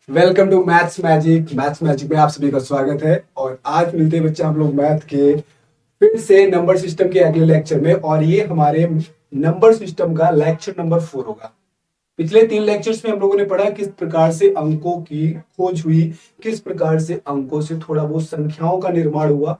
Welcome to maths magic में आप सभी का स्वागत है। और आज मिलते हैं बच्चे हम लोग मैथ के फिर से नंबर सिस्टम के अगले लेक्चर में। और ये हमारे नंबर सिस्टम का लेक्चर नंबर 4 होगा। पिछले 3 लेक्चर्स में हम लोगों ने पढ़ा किस प्रकार से अंकों की खोज हुई, किस प्रकार से अंकों से थोड़ा बहुत संख्याओं का निर्माण हुआ,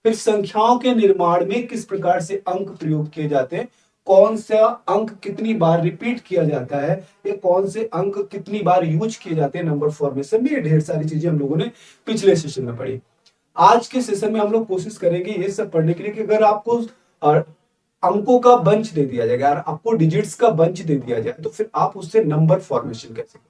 फिर संख्याओं के निर्माण में किस प्रकार से अंक प्रयोग किए जाते हैं, कौन सा अंक कितनी बार रिपीट किया जाता है, या कौन से अंक कितनी बार यूज किए जाते हैं नंबर फॉर्मेशन में। ये ढेर सारी चीजें हम लोगों ने पिछले सेशन में पढ़ी। आज के सेशन में हम लोग कोशिश करेंगे ये सब पढ़ने के लिए कि अगर आपको अंकों का बंच दे दिया जाएगा और आपको डिजिट्स का बंच दे दिया जाए तो फिर आप उससे नंबर फॉर्मेशन कैसे करें।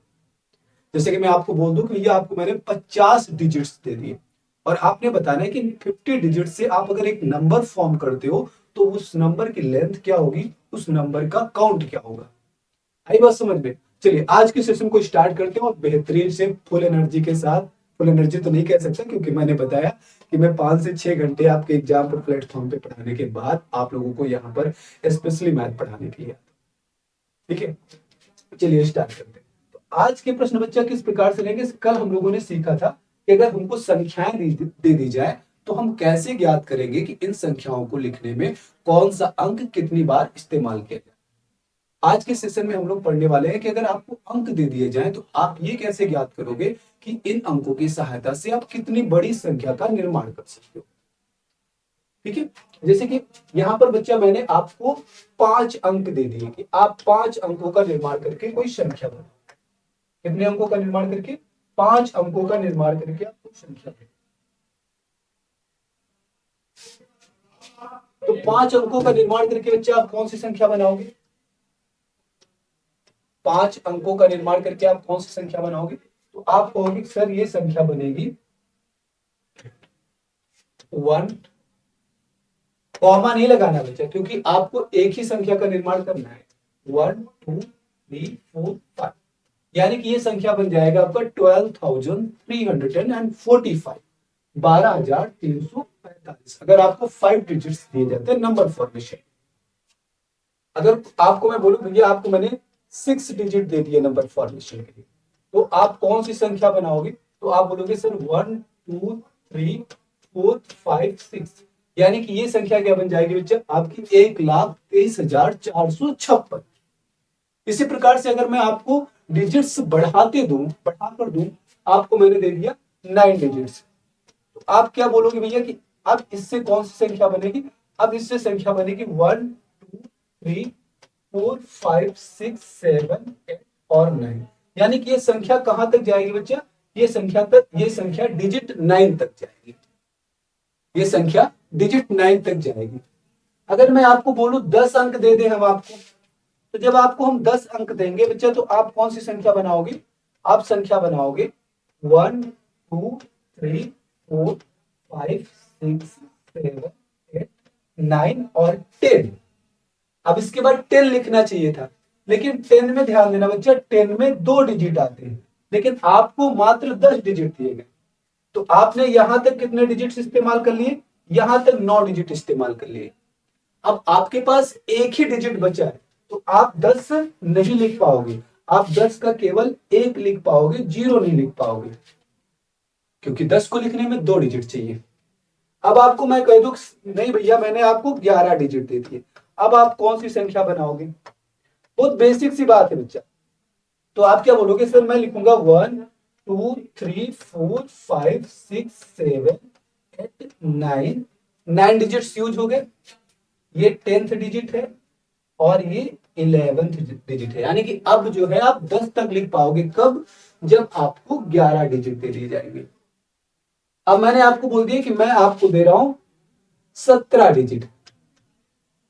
जैसे कि मैं आपको बोल दूं कि भैया आपको मैंने 50 डिजिट्स दे दिए और आपने बताना है कि 50 डिजिट से आप अगर एक नंबर फॉर्म करते हो तो उस नंबर की लेंथ क्या होगी, उस नंबर का काउंट क्या होगा। आई बात समझ में। चलिए आज के सेशन को स्टार्ट करते हैं और बेहतरीन से फुल एनर्जी के साथ। फुल एनर्जी तो नहीं कह सकता क्योंकि मैंने बताया कि मैं 5 से 6 घंटे आपके एग्जाम पर प्लेटफॉर्म पे पढ़ाने के बाद आप लोगों को यहाँ पर स्पेशली मैथ पढ़ाने के लिए आता हूं। ठीक है, चलिए स्टार्ट करते हैं। तो आज के प्रश्न बच्चा किस प्रकार से लेंगे। कल हम लोगों ने सीखा था कि अगर हमको संख्याएं दे दी जाए तो हम कैसे ज्ञात करेंगे कि इन संख्याओं को लिखने में कौन सा अंक कितनी बार इस्तेमाल किया जाए। आज के सेशन में हम लोग पढ़ने वाले हैं कि अगर आपको अंक दे दिए जाएं तो आप ये कैसे ज्ञात करोगे कि इन अंकों की सहायता से आप कितनी बड़ी संख्या का निर्माण कर सकते हो। ठीक है, जैसे कि यहां पर बच्चा मैंने आपको 5 अंक दे दिए कि आप 5 अंकों का निर्माण करके कोई संख्या बनाओ। कितने अंकों का निर्माण करके? 5 अंकों का निर्माण करके आप कोई संख्या बनाओ। तो 5 अंकों का निर्माण करके बच्चा आप कौन सी संख्या बनाओगे? 5 अंकों का निर्माण करके आप कौन सी संख्या बनाओगे? तो आप कहोगे सर ये संख्या बनेगी 1। कॉमा नहीं लगाना बच्चा क्योंकि आपको एक ही संख्या का निर्माण करना है। 1 2 3 4 5 यानी कि ये संख्या बन जाएगा आपका 12,345, 12,345 अगर आपको 5 डिजिट्स दिए जाते हैं नंबर फॉर्मेशन। अगर आपको मैं बोलूं भैया आपको मैंने 6 डिजिट दे दिए नंबर फॉर्मेशन के लिए तो आप कौन सी संख्या बनाओगे? तो आप बोलोगे सर 1 2 3 4 5 6 यानी कि ये संख्या क्या बन जाएगी बच्चा? आपकी 1,23,456। इसी प्रकार से अगर मैं आपको डिजिट्स बढ़ाकर दूं, आपको मैंने दे दिया 9 डिजिट्स, तो आप क्या बोलोगे भैया कि अब इससे कौन सी संख्या बनेगी? अब इससे संख्या बनेगी 1 2 3 4 5 6 7 8 और 9। यानी कि ये संख्या कहां तक जाएगी बच्चा? ये संख्या डिजिट 9 तक जाएगी। ये संख्या डिजिट 9 तक जाएगी। अगर मैं आपको बोलूं 10 अंक दे दें हम आपको, तो जब आपको हम 10 अंक देंगे बच्चा तो आप कौन सी संख्या बनाओगे? आप संख्या बनाओगे 1 2 3 4 5 6 7 8 9 और 10। अब इसके बाद 10 लिखना चाहिए था, लेकिन 10 में ध्यान देना बच्चा 10 में 2 डिजिट आते हैं, लेकिन आपको मात्र 10 डिजिट दिए गए। तो आपने यहां तक कितने डिजिट इस्तेमाल कर लिए? यहां तक 9 डिजिट इस्तेमाल कर लिए। अब आपके पास एक ही डिजिट बचा है तो आप 10 नहीं लिख पाओगे। आप 10 का केवल 1 लिख पाओगे, 0 नहीं लिख पाओगे क्योंकि 10 को लिखने में 2 डिजिट चाहिए। अब आपको मैं कह दूं नहीं भैया मैंने आपको 11 डिजिट दे दिए, अब आप कौन सी संख्या बनाओगे? बहुत बेसिक सी बात है बच्चा। तो आप क्या बोलोगे? सर मैं लिखूंगा 1 2 3 4 5 6 7 8 9। 9 डिजिट्स यूज हो गए। ये 10th डिजिट है और ये 11th डिजिट है, यानी कि अब जो है आप 10 तक लिख पाओगे। कब? जब आपको 11 डिजिट दे दिए जाएंगे। अब मैंने आपको बोल दिया कि मैं आपको दे रहा हूं 17 डिजिट।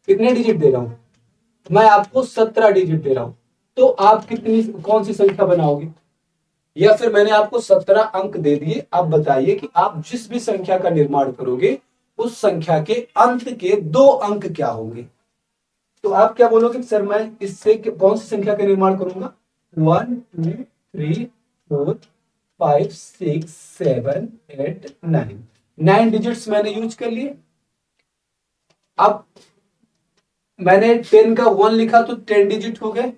कितने डिजिट दे रहा हूं? मैं आपको 17 डिजिट दे रहा हूं। तो आप कितनी कौन सी संख्या बनाओगे? या फिर मैंने आपको 17 अंक दे दिए, अब बताइए कि आप जिस भी संख्या का निर्माण करोगे उस संख्या के अंत के 2 अंक क्या होंगे? तो आप क्या बोलोगे? सर मैं इससे कौन सी संख्या का निर्माण करूंगा? 1 2 3 4 5 6 7 8 9। 9 डिजिट्स मैंने यूज कर लिए। अब मैंने 10 का 1 लिखा तो 10 डिजिट हो गए,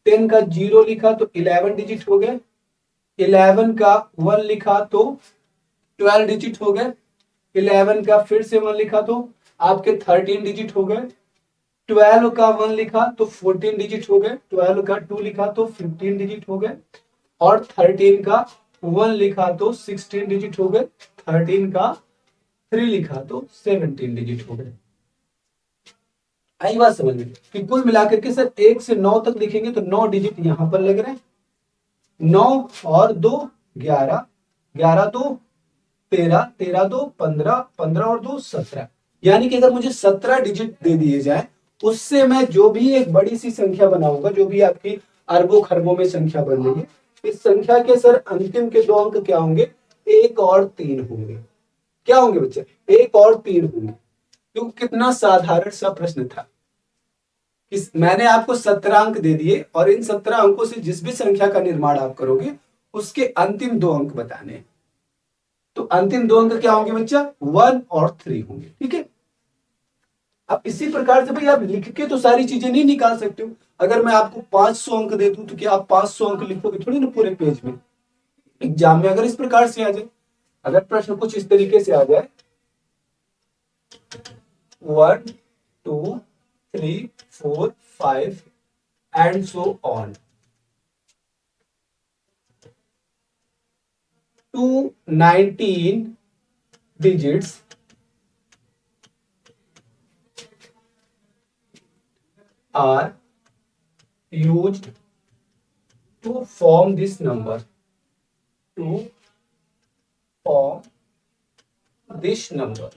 10 का 0 लिखा तो 11 डिजिट हो गए, 11 का 1 लिखा तो 12 डिजिट हो गए। 11 का फिर से 1 लिखा तो आपके 13 डिजिट हो गए। 12 का 1 लिखा तो 14 डिजिट हो गए। 12 का 2 लिखा तो 15 डिजिट हो गए। और 13 का 1 लिखा तो 16 डिजिट हो गए। 13 का 3 लिखा तो 17 डिजिट हो गए। आई बात समझ में कि कुल मिलाकर के सर 1 से 9 तक लिखेंगे तो 9 डिजिट यहां पर लग रहे हैं। 9 और 2 11, 11 2 13, 13 2 15, 15 और 2 17। यानी कि अगर मुझे 17 डिजिट दे दिए जाए उससे मैं जो भी एक बड़ी सी संख्या बनाऊंगा, जो भी आपकी अरबों खरबों में संख्या बन रही है, इस संख्या के सर अंतिम के 2 अंक क्या होंगे? 1 और 3 होंगे। क्या होंगे बच्चे? 1 और 3 होंगे। तो कितना साधारण सा प्रश्न था। मैंने आपको 17 अंक दे दिए और इन 17 अंकों से जिस भी संख्या का निर्माण आप करोगे उसके अंतिम 2 अंक बताने हैं। तो अंतिम 2 अंक क्या होंगे बच्चा? 1 और 3 होंगे। ठीक है। अब इसी प्रकार से भाई आप लिख के तो सारी चीजें नहीं निकाल सकते हो। अगर मैं आपको 500 अंक दे दूं तो क्या आप 500 अंक लिखोगे थोड़ी ना पूरे पेज में। एग्जाम में अगर इस प्रकार से आ जाए, अगर प्रश्न कुछ इस तरीके से आ जाए 1 2 3 4 5 and so on, 219 digits are used to form this number, to form this number.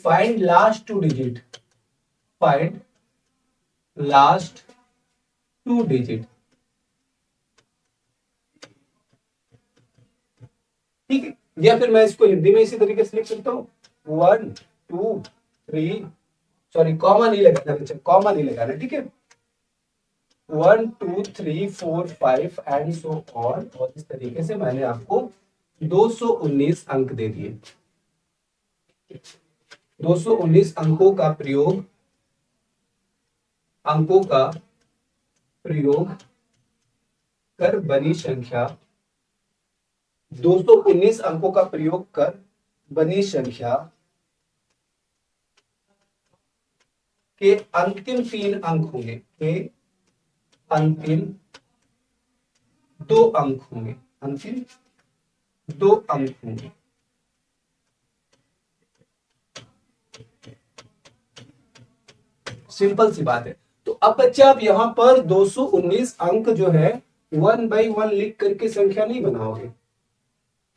Find last 2 digit, find last 2 digit. ठीक है। या फिर मैं इसको हिंदी में इसी तरीके से लिख सकता हूँ 1 2 3, सॉरी कॉमा नहीं लगाना बच्चा, कॉमा नहीं लगाना। ठीक है। 1 2 3 4 5 एंड सो ऑन। और इस तरीके से मैंने आपको 219 अंक दे दिए। 219 अंकों का प्रयोग कर बनी संख्या, 219 अंकों का प्रयोग कर बनी संख्या के अंतिम 3 अंक होंगे, के अंतिम 2 अंक होंगे, अंतिम 2 अंक होंगे। सिंपल सी बात है। तो अब बच्चे आप यहां पर 219 अंक जो है 1 बाई 1 लिख करके संख्या नहीं बनाओगे।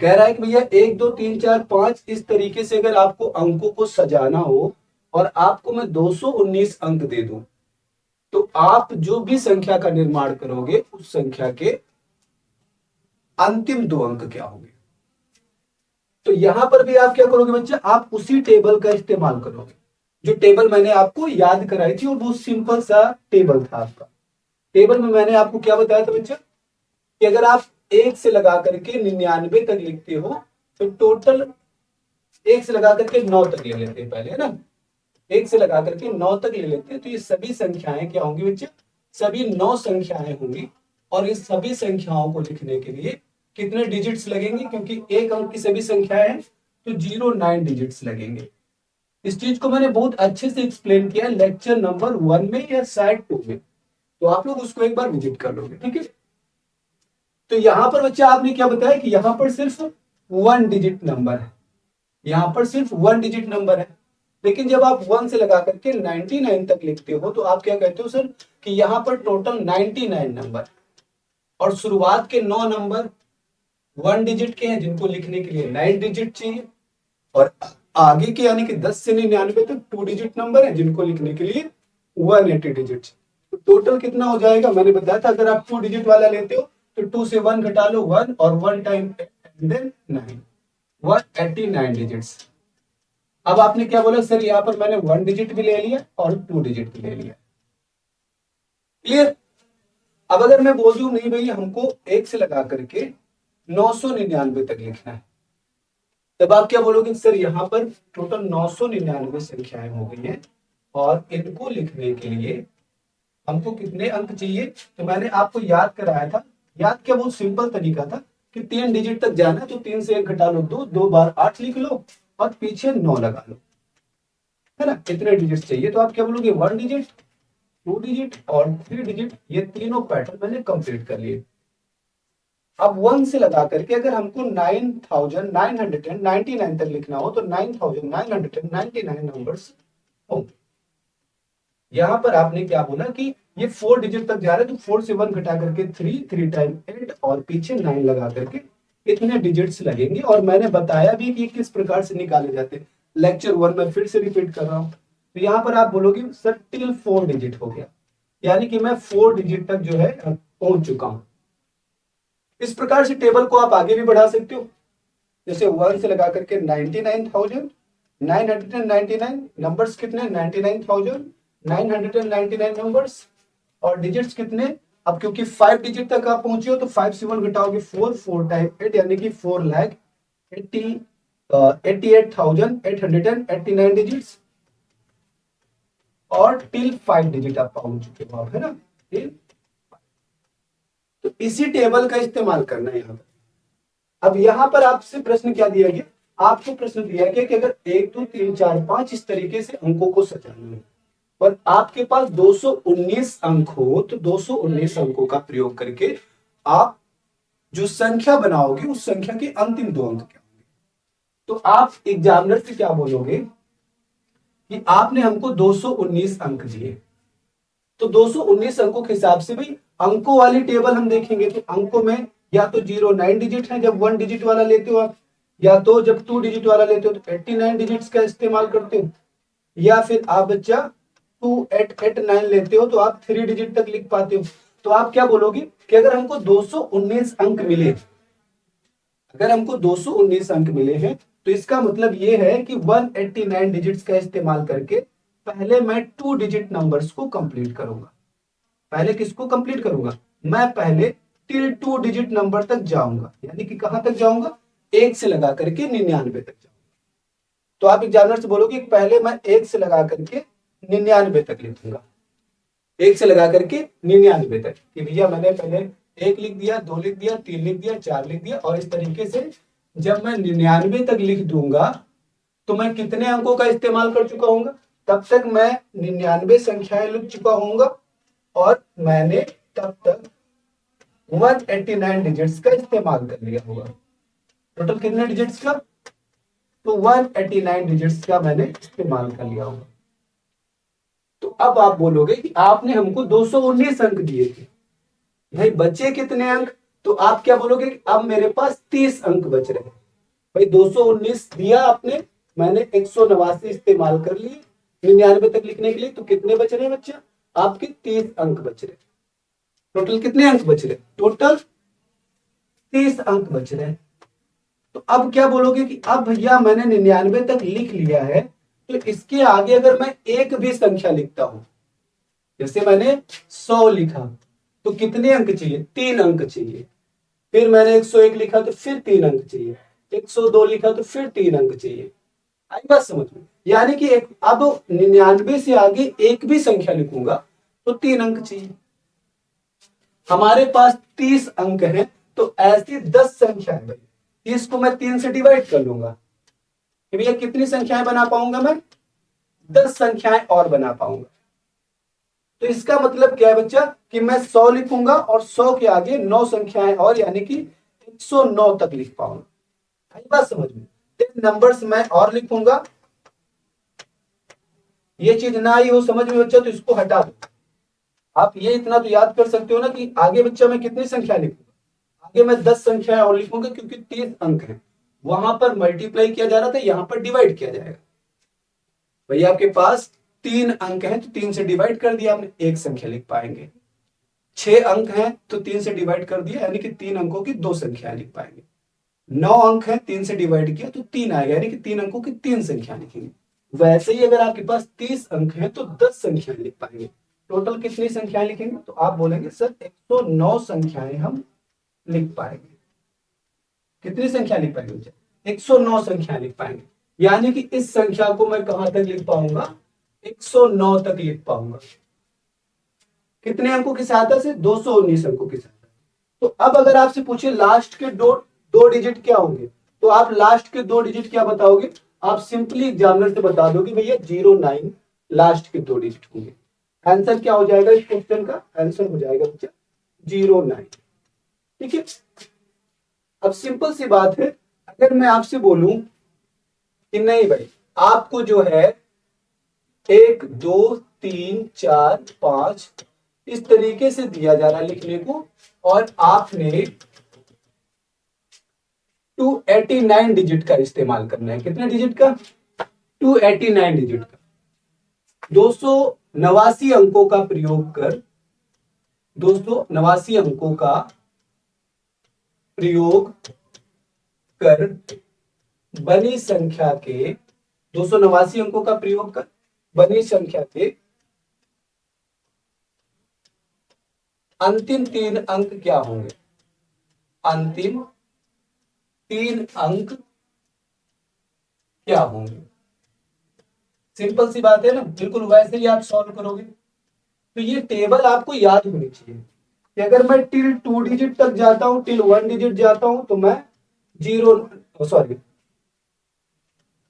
कह रहा है कि भैया 1 2 3 4 5 इस तरीके से अगर आपको अंकों को सजाना हो और आपको मैं 219 अंक दे दूं तो आप जो भी संख्या का निर्माण करोगे उस संख्या के अंतिम 2 अंक क्या होंगे। तो यहां पर भी आप क्या करोगे बच्चे? आप उसी टेबल का इस्तेमाल करोगे जो टेबल मैंने आपको याद कराई थी, और वो सिंपल सा टेबल था आपका। टेबल में मैंने आपको क्या बताया था बच्चे कि अगर आप 1 से लगा करके 99 तक लिखते हो तो टोटल 1 से लगा करके 9 तक ले लेते हैं पहले, है ना। 1 से लगा करके 9 तक ले लेते हैं तो ये सभी संख्याएं क्या होंगी बच्चे? सभी 9 संख्याएं होंगी। और इस सभी संख्याओं को लिखने के लिए कितने डिजिट्स लगेंगे? क्योंकि एक अंक की सभी संख्याएं हैं तो 09 डिजिट्स लगेंगे। इस चीज को मैंने बहुत अच्छे से एक्सप्लेन किया लेक्चर नंबर 1 में या शायद 2 में, तो आप लोग उसको एक बार विजिट कर लोगे। ठीक है। तो यहां पर बच्चा आपने क्या बताया कि यहां पर सिर्फ 1 डिजिट नंबर है, यहां पर सिर्फ 1 डिजिट नंबर है। लेकिन जब आप 1 से लगा करके 99 तक लिखते हो तो आप क्या कहते हो सर कि यहां पर टोटल 99 नंबर और शुरुआत के 9 नंबर 1 डिजिट के हैं जिनको लिखने के लिए 9 डिजिट चाहिए, और आगे के यानी कि 10 से 99 तक 2 डिजिट नंबर है जिनको लिखने के लिए 180 डिजिट। तो टोटल कितना हो जाएगा? मैंने बताया था अगर आप 2 डिजिट वाला लेते हो तो 2 से 1 घटा लो 1 और 1 टाइम देन 9, 189 डिजिट्स। अब आपने क्या बोला सर यहां पर मैंने 1 डिजिट भी ले लिया और 2 डिजिट भी ले लिया। क्लियर? अब अगर मैं बोल दूं नहीं भाई हमको 1 से लगा करके 999 तक लिखना है, तब आप क्या बोलोगे? सर यहां पर टोटल 999 संख्याएं हो गई हैं और इनको लिखने के लिए हमको कितने अंक चाहिए, तो मैंने आपको याद कराया था। याद क्या, बहुत सिंपल तरीका था कि 3 डिजिट तक जाना है तो 3 से 1 घटा लो 2, 2 बार 8 लिख लो और पीछे 9 लगा लो, है ना। कितने डिजिट चाहिए, तो आप क्या बोलोगे 1 डिजिट, 2 डिजिट और 3 डिजिट। ये तीनों पैटर्न मैंने कंप्लीट कर लिए। अब 1 से लगा करके अगर हमको 9999 तक लिखना हो तो 9999 नंबर्स होंगे। यहां पर आपने क्या बोला कि ये 4 डिजिट तक जा रहे हैं, तो 4 से 1 घटा करके 3, 3 टाइम 8 और पीछे 9 लगा करके इतने डिजिट्स लगेंगे। और मैंने बताया भी कि किस प्रकार से निकाले जाते हैं। लेक्चर 1 में फिर से रिपीट कर रहा हूं। तो यहां पर आप बोलोगे सर टिल 4 डिजिट हो गया, यानी कि मैं 4 डिजिट तक जो है पहुंच चुका हूं। इस प्रकार से टेबल को आप आगे भी बढ़ा सकते हो। जैसे 1 से लगा करके 99,999 नंबर्स कितने, 99,999 नंबर्स। और डिजिट्स कितने, अब क्योंकि 5 डिजिट तक आप पहुंचे हो तो 5 से 1 घटाओगे 4, 4 टाइम 8 यानी कि 4,88,889 डिजिट्स। और टिल 5 डिजिट आप पहुंच चुके हो आप, है ना। तो इसी टेबल का इस्तेमाल करना है यहां पर। अब यहां पर आपसे प्रश्न क्या दिया गया, आपको प्रश्न दिया गया कि अगर 1 2 3 4 5 इस तरीके से अंकों को सजाना है और आपके पास 219 अंक हो, तो 219 अंकों का प्रयोग करके आप जो संख्या बनाओगे उस संख्या के अंतिम 2 अंक क्या होंगे। तो आप एग्जामिनर से क्या बोलोगे कि आपने हमको 219 अंक दिए, तो 219 अंकों के हिसाब से भाई अंकों वाली टेबल हम देखेंगे। तो अंकों में या तो 09 डिजिट है जब 1 डिजिट वाला लेते हो आप, या तो जब 2 डिजिट वाला लेते हो तो 89 डिजिट्स का इस्तेमाल करते हो, या फिर आप बच्चा 2889 लेते हो तो आप 3 डिजिट तक लिख पाते हो। तो आप क्या बोलोगे कि अगर हमको 219 अंक मिले, अगर हमको 219 अंक मिले हैं तो इसका मतलब ये है कि 189 डिजिट्स का इस्तेमाल करके पहले मैं 2 डिजिट नंबर्स को कंप्लीट करूंगा। पहले किसको कंप्लीट करूंगा, मैं पहले टिल 2 डिजिट नंबर तक जाऊंगा, यानी कि कहां तक जाऊंगा, 1 से लगा करके 99 तक जाऊंगा। तो आप एग्जामिनर से बोलोगे कि पहले मैं 1 से लगा करके 99 तक लिखूंगा, 1 से लगा करके 99 तक, कि भैया मैंने पहले 1 लिख दिया, 2 लिख दिया, 3 लिख दिया, 4 लिख दिया। और इस तरीके से जब मैं 99 तक लिख दूंगा तो मैं कितने अंकों का इस्तेमाल कर चुका हूंगा, तब तक मैं 99 संख्याएं लिख चुका हूंगा और मैंने तब तक 189 डिजिट्स का इस्तेमाल कर लिया होगा। टोटल कितने डिजिट्स का, तो 189 डिजिट्स का मैंने इस्तेमाल कर लिया होगा। तो अब आप बोलोगे कि आपने हमको 219 अंक दिए थे, भाई बचे कितने अंक, तो आप क्या बोलोगे कि अब मेरे पास 30 अंक बच रहे हैं। भाई 219 दिया आपने, मैंने 189 इस्तेमाल कर लिए 99 तक लिखने के लिए, तो कितने बच रहे हैं बच्चा, आपके 30 अंक बच रहे। टोटल कितने अंक बच रहे, टोटल 30 अंक बच रहे हैं। तो अब क्या बोलोगे कि अब भैया मैंने 99 तक लिख लिया है, तो इसके आगे अगर मैं एक भी संख्या लिखता हूं, जैसे मैंने 100 लिखा तो कितने अंक चाहिए, 3 अंक चाहिए। फिर मैंने 101 लिखा तो फिर 3 अंक चाहिए, 102 लिखा तो फिर 3 अंक चाहिए। आई बात समझ में, यानी कि एक अब 99 से आगे एक भी संख्या लिखूंगा तो 3 अंक चाहिए। हमारे पास 30 अंक हैं, तो ऐसी 10 संख्या है भाई, 30 को मैं 3 से डिवाइड कर लूंगा कि भैया कितनी संख्याएं बना पाऊंगा मैं, 10 संख्याएं और बना पाऊंगा। तो इसका मतलब क्या है बच्चा कि मैं 100 लिखूंगा और 100 के आगे 9 संख्याएं और, यानी कि 109 तक लिख पाऊंगा। बात समझ में, 10 नंबर्स मैं और लिखूंगा। ये चीज ना ही हो समझ में बच्चा तो इसको हटा दो। आप ये इतना तो याद कर सकते हो ना कि आगे बच्चा मैं कितनी संख्या लिखूंगा, आगे मैं 10 संख्याएं और लिखूंगा, क्योंकि 30 अंक है, वहां पर मल्टीप्लाई किया जा रहा था, यहां पर डिवाइड किया जाएगा। भैया आपके पास 3 अंक है तो 3 से डिवाइड कर दिया आपने, एक संख्या लिख पाएंगे। 6 अंक है तो 3 से डिवाइड कर दिया, यानी कि 3 अंकों की 2 संख्याएं लिख पाएंगे। 9 अंक है, 3 से डिवाइड किया तो 3 आएगा, यानी कि 3 अंकों की 3 संख्या लिखेंगे। वैसे ही अगर आपके पास 30 अंक है तो 10 संख्याएं लिख पाएंगे। टोटल कितनी संख्याएं लिखेंगे, तो आप बोलेंगे सर 109 संख्याएं हम लिख पाएंगे। कितनी संख्या लिख पाएंगे, 109 संख्या लिख पाएंगे। यानी कि इस संख्या को मैं कहां तक लिख पाऊंगा, 109 तक लिख पाऊंगा। कितने अंकों की सहायता से? 219 अंकों की सहायता। तो अब अगर आपसे पूछे लास्ट के दो दो डिजिट क्या होंगे, तो आप लास्ट के दो डिजिट क्या बताओगे? आप सिंपली एग्जामिनर से बता दोगे भैया 09 लास्ट के दो डिजिट होंगे। आंसर क्या हो जाएगा इस क्वेश्चन का? आंसर हो जाएगा बच्चा 09। ठीक है। अब सिंपल सी बात है, अगर मैं आपसे बोलूं कि नहीं भाई आपको जो है 1 2 3 4 5 इस तरीके से दिया जा रहा है लिखने को, और आपने 289 डिजिट का इस्तेमाल करना है। कितने डिजिट का? 289 डिजिट का। 289 अंकों का प्रयोग कर 289 अंकों का प्रयोग कर बनी संख्या के 289 अंकों का प्रयोग कर बनी संख्या के अंतिम 3 अंक क्या होंगे? अंतिम 3 अंक क्या होंगे? सिंपल सी बात है ना, बिल्कुल वैसे ही आप सॉल्व करोगे। तो ये टेबल आपको याद होनी चाहिए कि अगर मैं टिल 2 डिजिट तक जाता हूं, टिल 1 डिजिट जाता हूं, तो मैं जीरो, सॉरी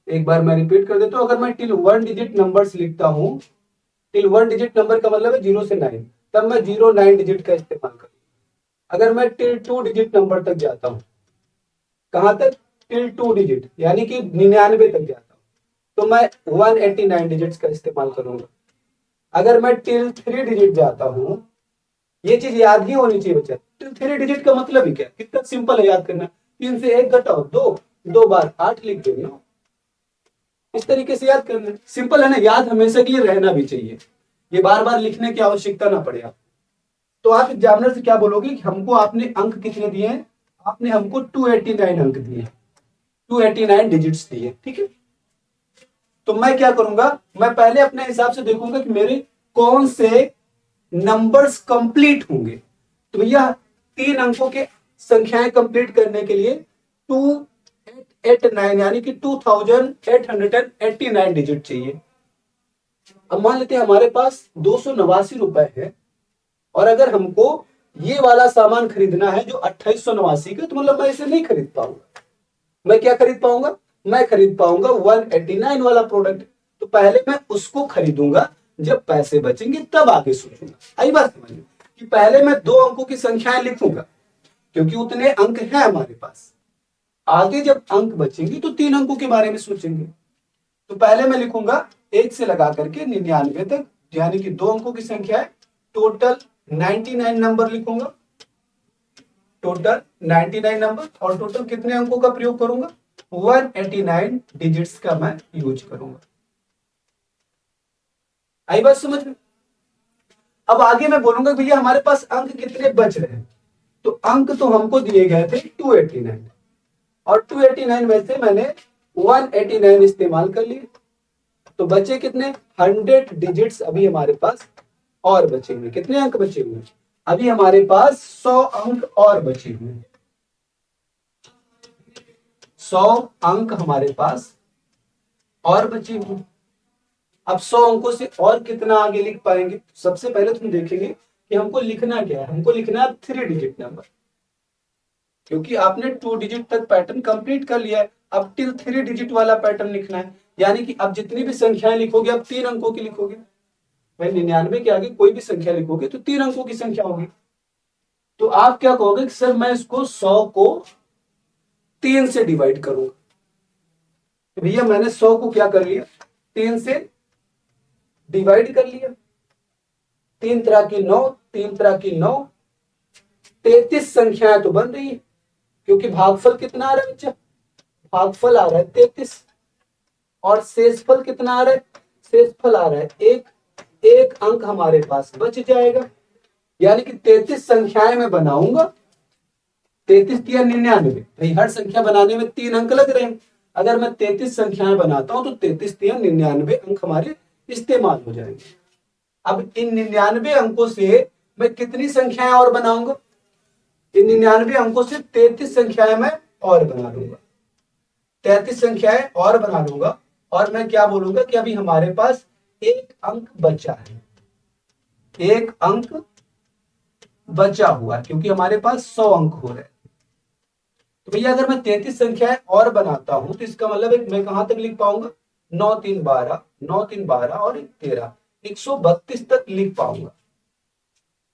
एक बार मैं रिपीट कर देता हूं। अगर मैं टिल 1 डिजिट नंबर्स लिखता हूं, टिल 1 डिजिट नंबर का मतलब है 0 से 9, तब मैं 09 डिजिट का इस्तेमाल करूँ। अगर मैं टिल 2 डिजिट नंबर तक जाता हूं, कहां तक? टिल 2 डिजिट यानी कि 99 तक जाता हूं, तो मैं 189 डिजिट्स का इस्तेमाल करूंगा। अगर मैं टिल 3 डिजिट जाता हूं, ये चीज याद ही होनी चाहिए बच्चा। टिल 3 डिजिट का मतलब ही क्या? कितना सिंपल है याद करना। 3 से 1 घटाओ 2, 2 बार 8 लिख देना। इस तरीके से याद करना, सिंपल है ना। याद हमेशा के लिए रहना भी चाहिए, ये बार बार लिखने की आवश्यकता ना पड़े आप। तो आप एग्जामिनर से क्या बोलोगे कि हमको आपने अंक कितने दिए हैं? आपने हमको 289 अंक दिए, 289 डिजिट्स दिए। ठीक है। तो मैं क्या करूंगा, मैं पहले अपने हिसाब से देखूंगा कि मेरे कौन से नंबर्स कंप्लीट होंगे। तो भैया 3 अंकों के संख्याएं कंप्लीट करने के लिए 289 यानी कि 2889 डिजिट चाहिए। अब मान लेते हैं हमारे पास 289 रुपए है, और अगर हमको ये वाला सामान खरीदना है जो 2889 का, तो मतलब मैं इसे नहीं खरीद पाऊंगा। मैं क्या खरीद पाऊंगा? मैं खरीद पाऊंगा 189 वाला प्रोडक्ट। तो पहले मैं उसको खरीदूंगा, जब पैसे बचेंगे तब आगे सोचूंगा। आई बात समझ में? कि पहले मैं 2 अंकों की संख्याएं लिखूंगा क्योंकि उतने अंक हैं हमारे पास। आगे जब अंक बचेंगे तो 3 अंकों के बारे में सोचेंगे। तो पहले मैं लिखूंगा 1 से लगा करके 99 तक, यानी कि 2 अंकों की संख्या है। टोटल 99 नंबर लिखूंगा, टोटल 99 नंबर, और टोटल कितने अंकों का प्रयोग करूंगा? 189 डिजिट्स का मैं यूज करूंगा। आई बात समझ में? अब आगे मैं बोलूंगा भैया हमारे पास अंक कितने बच रहे हैं। तो अंक तो हमको दिए गए थे 289, और 289 में से मैंने 189 इस्तेमाल कर लिए। तो बचे कितने? 100 डिजिट्स अभी हमारे पास और बचे हुए। कितने अंक बचे हुए? अभी हमारे पास 100 अंक और बचे हुए। 100 अंक हमारे पास और बचे हुए। अब 100 अंकों से और कितना आगे लिख पाएंगे? सबसे पहले तुम देखेंगे कि हमको लिखना क्या है। हमको लिखना है 3 डिजिट नंबर, क्योंकि आपने 2 डिजिट तक पैटर्न कंप्लीट कर लिया है। अब टिल 3 डिजिट वाला पैटर्न लिखना है, यानी कि अब जितनी भी संख्याएं लिखोगे अब 3 अंकों की लिखोगे। भाई 99 के आगे कोई भी संख्या लिखोगे तो 3 अंकों की संख्या होगी। तो आप क्या कहोगे कि सर मैं इसको 100 को 3 से डिवाइड करूंगा। तो भैया मैंने 100 को क्या कर लिया? 3 से डिवाइड कर लिया। 3 तरह की 9, 3 तरह की 9, 33 संख्याएं तो बन रही है, क्योंकि भागफल कितना आ रहा है बच्चा? भागफल आ रहा है 33, और शेषफल कितना आ रहा है? शेषफल आ रहा है एक। एक अंक हमारे पास बच जाएगा, यानी कि 33 संख्याएं मैं बनाऊंगा। 33 या 99, भाई हर संख्या बनाने में 3 अंक लग रहे हैं। अगर मैं 33 संख्याएं बनाता हूं तो 33 या 99 अंक हमारे इस्तेमाल हो जाएंगे। अब इन 99 अंकों से मैं कितनी संख्याएं और बनाऊंगा? इन 99 अंकों से 33 संख्याएं मैं और बना लूंगा। 33 संख्याएं और बना लूंगा, और मैं क्या बोलूंगा कि अभी हमारे पास एक अंक बचा है। एक अंक बचा हुआ है, क्योंकि हमारे पास 100 अंक हो रहे हैं। तो भैया अगर मैं 33 संख्याएं और बनाता हूं तो इसका मतलब है मैं कहां तक लिख पाऊंगा, 9 3 12, 9 3 12 और 13, 132 तक लिख पाऊंगा।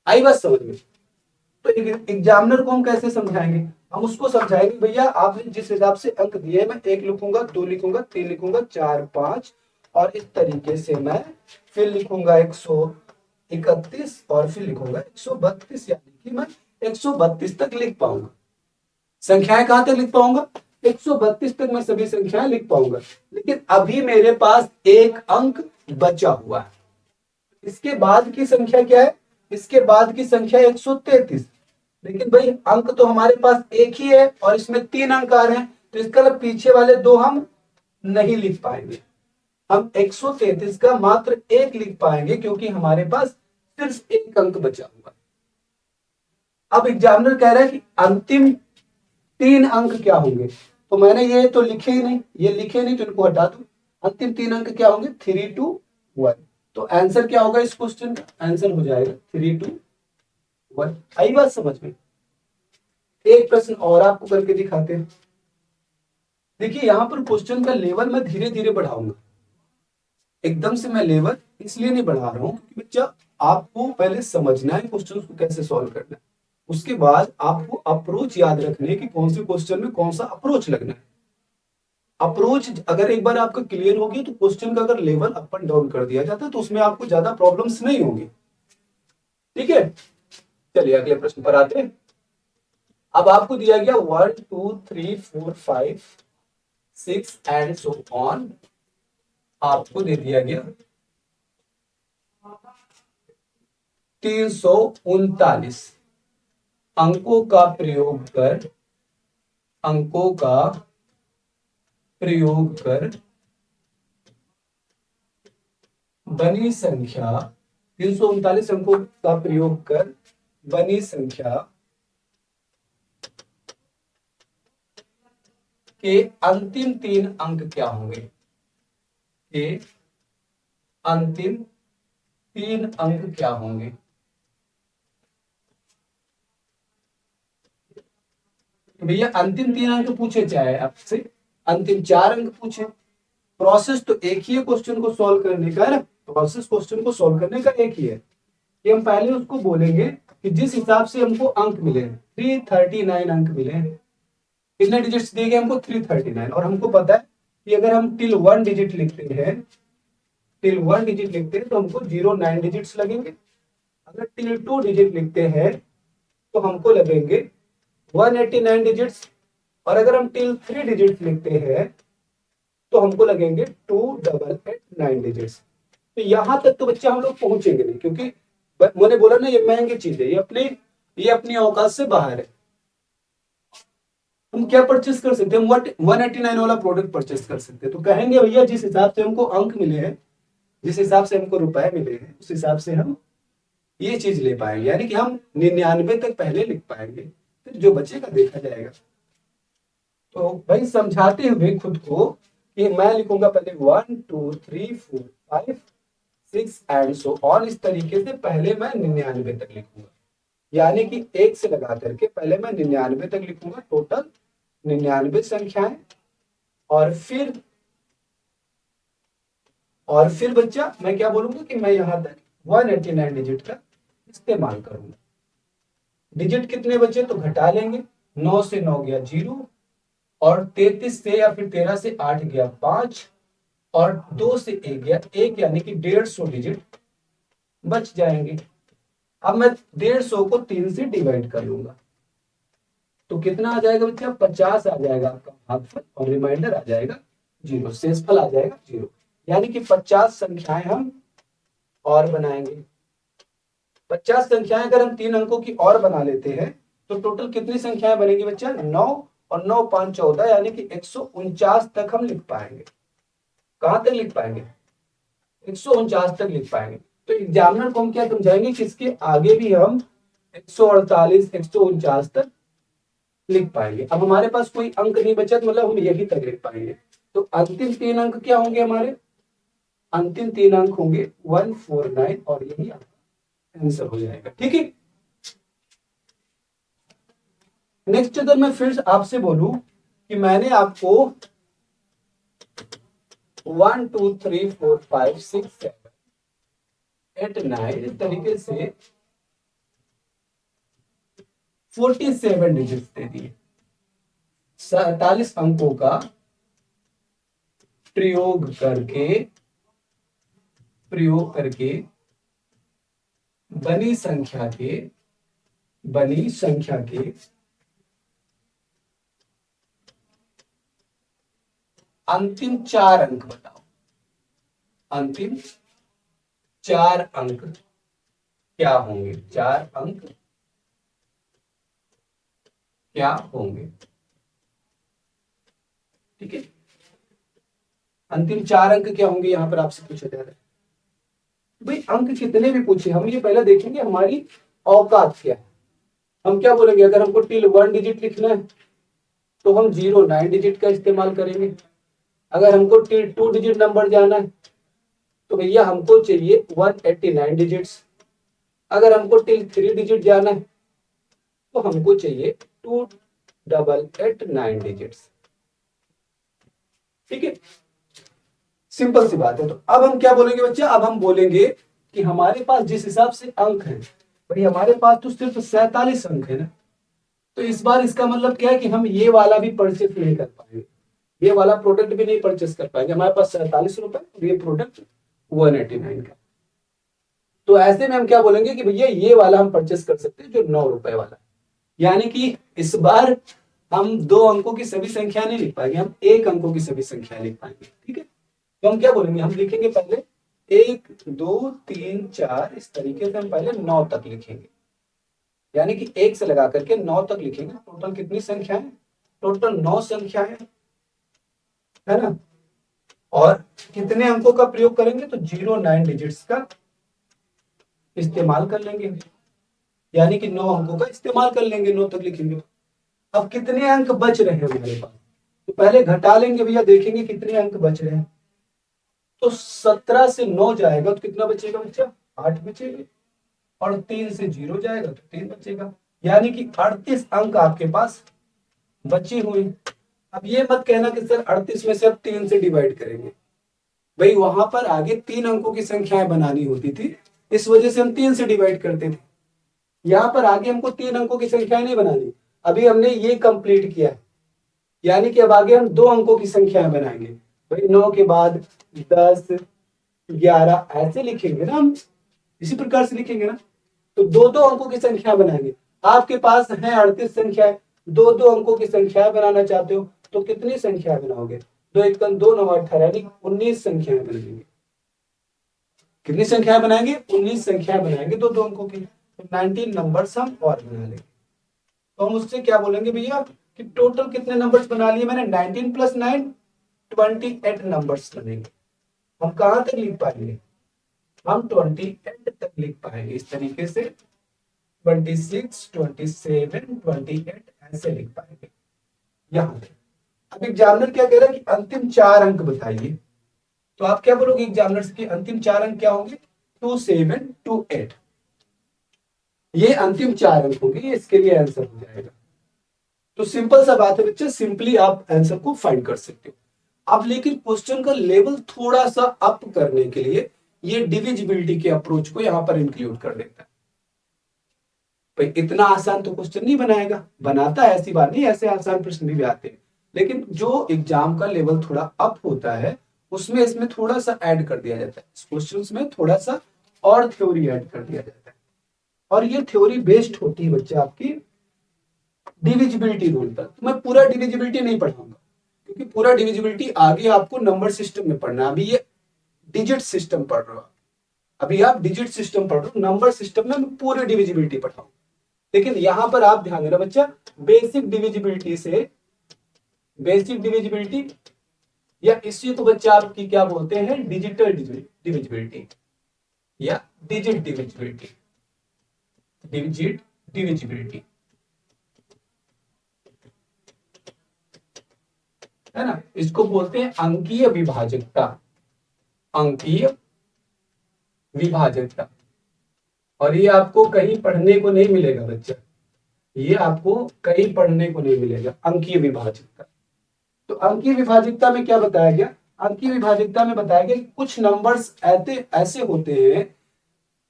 आई बात समझ में? तो एग्जामिनर को हम कैसे समझाएंगे? हम उसको समझाएंगे भैया आपने जिस हिसाब से अंक दिए, मैं 1 लिखूंगा, 2 लिखूंगा, 3 लिखूंगा, 4 5, और इस तरीके से मैं फिर लिखूंगा 131 और फिर लिखूंगा 132, यानी कि मैं 132 तक लिख पाऊंगा। संख्याएं कहां तक लिख पाऊंगा? 132 तक मैं सभी संख्याएं लिख पाऊंगा। लेकिन अभी मेरे पास एक अंक बचा हुआ है। इसके बाद की संख्या क्या है? इसके बाद की संख्या 133। लेकिन भाई अंक तो हमारे पास एक ही है और इसमें 3 अंक आ रहे हैं, तो इसका मतलब पीछे वाले 2 हम नहीं लिख पाएंगे। हम 133 का मात्र एक लिख पाएंगे, क्योंकि हमारे पास सिर्फ एक अंक बचा हुआ है। अब एग्जामिनर कह रहा है कि अंतिम 3 अंक क्या होंगे, तो मैंने ये तो लिखे ही नहीं, ये लिखे नहीं तो इनको हटा दो। अंतिम 3 अंक क्या होंगे? 3 2 1। तो आंसर क्या होगा इस क्वेश्चन का? आंसर हो जाएगा 3 2 1। आई बात समझ में? एक प्रश्न और आपको करके दिखाते हैं। देखिए यहां पर क्वेश्चन का लेवल मैं धीरे धीरे बढ़ाऊंगा, एकदम से मैं लेवल इसलिए नहीं बढ़ा रहा हूं क्योंकि बच्चा आपको पहले समझना है क्वेश्चन को कैसे सॉल्व करना है, उसके बाद आपको अप्रोच याद रखने की कौन से क्वेश्चन में कौन सा अप्रोच लगना है। अप्रोच अगर एक बार आपका क्लियर होगी तो क्वेश्चन का अगर लेवल अप एंड डाउन कर दिया जाता है तो उसमें आपको ज्यादा प्रॉब्लम्स नहीं होगी। ठीक है, चलिए अगले प्रश्न पर आते हैं। अब आपको दिया गया 1 2 3 4 5 6 एंड सो ऑन। आपको दे दिया गया 339 अंकों का प्रयोग कर, अंकों का प्रयोग कर बनी संख्या, 339 अंकों का प्रयोग कर बनी संख्या के अंतिम 3 अंक क्या होंगे? के अंतिम 3 अंक क्या होंगे? भैया अंतिम 3 अंक पूछे चाहे आपसे अंतिम 4 अंक पूछे, प्रोसेस तो एक ही है क्वेश्चन को सॉल्व करने का, है ना? प्रोसेस क्वेश्चन को सॉल्व करने का एक ही है कि हम पहले उसको बोलेंगे कि जिस हिसाब से हमको अंक मिले 339 अंक मिले हैं। कितने डिजिट्स दिए गए हमको? 339। और हमको पता है कि अगर हम टिल 1 डिजिट लिखते हैं, टिल 1 डिजिट लिखते हैं तो हमको 09 डिजिट्स लगेंगे। अगर टिल 2 डिजिट लिखते हैं तो हमको लगेंगे 189 डिजिट्स। और अगर हम टिल 3 डिजिट लिखते हैं तो हमको लगेंगे 2889 डिजिट्स। तो यहां तक तो बच्चे हम लोग पहुंचेंगे नहीं, क्योंकि मैंने बोला ना ये महंगी चीज है, ये अपनी औकात से बाहर है। हम क्या परचेस कर सकते हैं? हम 189 वाला प्रोडक्ट परचेस कर सकते हैं। तो कहेंगे भैया जिस हिसाब से हमको अंक मिले हैं, जिस हिसाब से हमको रुपए मिले हैं, उस हिसाब से हम ये चीज ले पाएंगे, यानी कि हम 99 तक पहले लिख पाएंगे, फिर जो बचेगा देखा जाएगा। तो भाई समझाते हुए खुद को कि मैं लिखूंगा पहले 1 2 3 4 5 6 एंड सो ऑन, इस तरीके से पहले मैं 99 तक लिखूंगा, यानी कि एक से लगा करके पहले मैं 99 तक लिखूंगा, टोटल 99 संख्याएं। और फिर बच्चा मैं क्या बोलूंगा कि मैं यहां तक 189 डिजिट का इस्तेमाल करूंगा। डिजिट कितने बचे तो घटा लेंगे, 9 से 9 गया 0, और 33 से या फिर 13 से 8 गया 5, और 2 से 1 गया 1, यानी कि 150 डिजिट बच जाएंगे। अब मैं 150 को 3 से डिवाइड कर लूंगा तो कितना आ जाएगा बच्चा? 50 आ जाएगा आपका भागफल, और रिमाइंडर आ जाएगा 0, शेषफल आ जाएगा 0। यानी कि 50 संख्याएं हम और बनाएंगे। 50 संख्याएं अगर हम 3 अंकों की और बना लेते हैं तो टोटल कितनी संख्याएं बनेगी बच्चा? 9, और 9 5 14, यानी कि 149 तक हम लिख पाएंगे। कहां तक लिख पाएंगे? 149 तक लिख पाएंगे। तो एग्जामिनर को हम क्या समझाएंगे कि इसके आगे भी हम 148 149 तक लिख पाएंगे। अब हमारे पास कोई अंक नहीं बचा तो मतलब हम यही तक लिख पाएंगे। तो अंतिम 3 अंक क्या होंगे हमारे? अंतिम 3 अंक होंगे 149, और यही आंसर हो जाएगा। ठीक है, नेक्स्ट अगर मैं फिर आपसे बोलूं कि मैंने आपको 1 2 3 4 5 6 7 8 9 इस तरीके से 47 डिजिट्स दे दिए, 47 अंकों का प्रयोग करके बनी संख्या के अंतिम 4 अंक बताओ। अंतिम 4 अंक क्या होंगे? 4 अंक क्या होंगे? ठीक है, अंतिम 4 अंक क्या होंगे यहां पर आपसे पूछा जा रहा है। भाई अंक कितने भी पूछे, हम ये पहले देखेंगे हमारी औकात क्या है। हम क्या बोलेंगे, अगर हमको टिल 1 डिजिट लिखना है तो हम 09 डिजिट का इस्तेमाल करेंगे। अगर हमको टिल 2 डिजिट नंबर जाना है तो भैया हमको चाहिए 189 डिजिट्स। अगर हमको टिल 3 डिजिट जाना है तो हमको चाहिए 2889 डिजिट्स। ठीक है, सिंपल सी बात है। तो अब हम क्या बोलेंगे बच्चा, अब हम बोलेंगे कि हमारे पास जिस हिसाब से अंक है, भाई हमारे पास तो सिर्फ 47 अंक है ना, तो इस बार इसका मतलब क्या है कि हम ये वाला भी परचेस नहीं कर पाएंगे, ये वाला प्रोडक्ट भी नहीं परचेस कर पाएंगे। हमारे पास 47 रुपए और ये प्रोडक्ट 189 का। तो ऐसे में हम क्या बोलेंगे कि भैया ये वाला हम परचेस कर सकते हैं जो 9 रुपए वाला। यानी कि इस बार हम 2 अंकों की सभी संख्या नहीं लिख पाएंगे, हम 1 अंकों की सभी संख्या लिख पाएंगे। ठीक है, तो हम क्या बोलेंगे, हम लिखेंगे पहले 1 2 3 4 इस तरीके से हम पहले 9 तक लिखेंगे। यानी कि 1 से लगा करके 9 तक लिखेंगे। टोटल कितनी संख्या है? टोटल 9 संख्या है ना। और कितने अंकों का प्रयोग करेंगे? तो 09 डिजिट्स का इस्तेमाल कर लेंगे, यानी कि 9 अंकों का इस्तेमाल कर लेंगे, 9 तक लिखेंगे। अब कितने अंक बच रहे हैं हमारे पास? तो पहले घटा लेंगे भैया, देखेंगे कितने अंक बच रहे हैं। तो 17 से 9 जाएगा तो कितना बचेगा बच्चा? 8 बचेगा। और 3 से 0 जाएगा तो 3 बचेगा, यानी कि 38 अंक आपके पास बचे हुए। अब ये मत कहना कि सर 38 में से अब 3 से डिवाइड करेंगे। भाई वहां पर आगे 3 अंकों की संख्याएं बनानी होती थी, इस वजह से हम 3 से डिवाइड करते थे। यहाँ पर आगे हमको 3 अंकों की संख्याएं नहीं बनानी, अभी हमने ये कंप्लीट किया, यानी कि अब आगे हम 2 अंकों की संख्याएं बनाएंगे। भाई 9 के बाद 10 11 ऐसे लिखेंगे ना हम, इसी प्रकार से लिखेंगे ना। तो 2 अंकों की संख्या बनाएंगे। आपके पास है 38 संख्या, 2 अंकों की संख्या बनाना चाहते हो तो कितनी संख्या बनाओगे? 2 1 2 9 18 यानी 19 संख्याएं बनाएंगे। कितनी संख्याएं बनाएंगे? 19 संख्याएं बनाएंगे 2 अंकों की। तो 19 नंबर्स हम और बना लेंगे। तो हम उससे क्या बोलेंगे भैया कि टोटल कितने नंबर्स बना लिए मैंने? 19 + 9 28 नंबर्स बनेंगे। हम कहां तक लिख पाएंगे? हम 28 तक लिख पाएंगे इस तरीके से। 26 27 28 ऐसे लिख पाएंगे यहां पे। अब एग्जामिनर क्या कह रहा है कि अंतिम 4 अंक बताइए, तो आप क्या बोलोगे एग्जामिनर से कि अंतिम 4 अंक क्या होंगे? 2728, ये अंतिम 4 अंक होंगे, ये इसके लिए आंसर हो जाएगा। तो सिंपल सा बात है बच्चे, सिंपली आप आंसर को फाइंड कर सकते हो। अब लेकिन क्वेश्चन का लेवल थोड़ा सा अप करने के लिए ये डिविजिबिलिटी के अप्रोच को यहां पर इंक्लूड कर देता है। भाई इतना आसान तो क्वेश्चन नहीं बनाएगा, बनाता है ऐसी बात नहीं, ऐसे आसान प्रश्न भी आते हैं, लेकिन जो एग्जाम का लेवल थोड़ा अप होता है उसमें इसमें थोड़ा सा ऐड कर दिया जाता है, इस क्वेश्चंस में थोड़ा सा और थ्योरी ऐड कर दिया जाता है। और ये थ्योरी बेस्ड होती है बच्चे आपकी डिविजिबिलिटी रूल पर। तो मैं पूरा डिविजिबिलिटी नहीं पढ़ाऊंगा, क्योंकि पूरा डिविजिबिलिटी आगे आपको नंबर सिस्टम में पढ़ना है। अभी ये डिजिट सिस्टम पढ़ रहे हो, अभी आप डिजिट सिस्टम पढ़ रहे हो, नंबर सिस्टम में मैं पूरी डिविजिबिलिटी पढ़ाऊंगा। लेकिन यहां पर आप ध्यान देना बच्चा, बेसिक डिविजिबिलिटी से, बेसिक डिविजिबिलिटी या इसी को बच्चा आपकी क्या बोलते हैं? डिजिटल डिविजिबिलिटी या डिजिट डिविजिबिलिटी, डिजिट डिविजिबिलिटी है ना। इसको बोलते हैं अंकीय विभाजकता, अंकीय विभाजकता। और ये आपको कहीं पढ़ने को नहीं मिलेगा बच्चा, ये आपको कहीं पढ़ने को नहीं मिलेगा, अंकीय विभाजकता। तो अंकीय विभाजकता में क्या बताया गया, अंकीय विभाजकता में बताया गया कि कुछ नंबर्स ऐसे ऐसे होते हैं